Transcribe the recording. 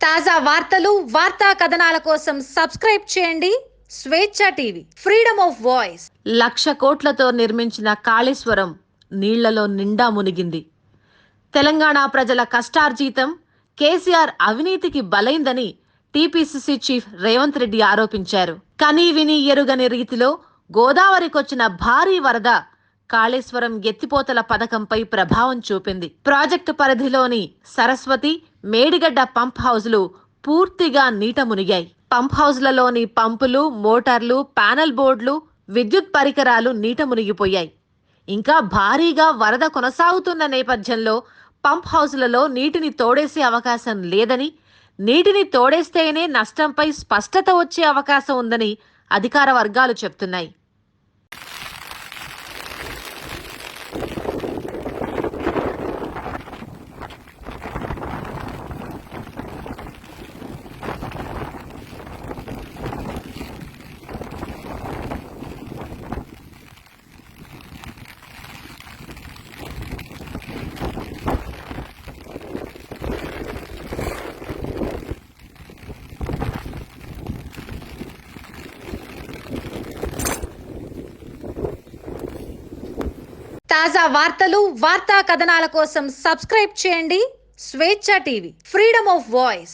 తాజా వార్తలు, వార్తా కథనాల కోసం సబ్స్క్రైబ్ చేయండి స్వేచ్ఛ టీవీ, ఫ్రీడమ్ ఆఫ్ వాయిస్. 1,00,000 కోట్లతో నిర్మించిన కాళేశ్వరం నీళ్లలో నిండా మునిగింది. తెలంగాణ ప్రజల కష్టార్జితం కేసీఆర్ అవినీతికి బలైందని టీపీసీసీ చీఫ్ రేవంత్ రెడ్డి ఆరోపించారు. కనీ విని ఎరుగని రీతిలో గోదావరికొచ్చిన భారీ వరద కాళేశ్వరం ఎత్తిపోతల పథకంపై ప్రభావం చూపింది. ప్రాజెక్టు పరిధిలోని సరస్వతి, మేడిగడ్డ పంప్ హౌజ్లు పూర్తిగా నీట మునిగాయి. పంప్ హౌజ్లలోని పంపులు, మోటార్లు, ప్యానల్ బోర్డులు, విద్యుత్ పరికరాలు నీట మునిగిపోయాయి. ఇంకా భారీగా వరద కొనసాగుతున్న నేపథ్యంలో పంప్ హౌజ్లలో నీటిని తోడేసే అవకాశం లేదని, నీటిని తోడేస్తేనే నష్టంపై స్పష్టత వచ్చే అవకాశం ఉందని అధికార వర్గాలు చెప్తున్నాయి. తాజా వార్తలు, వార్తా కథనాల కోసం సబ్స్క్రైబ్ చేయండి స్వేచ్ఛ టీవీ, ఫ్రీడమ్ ఆఫ్ వాయిస్.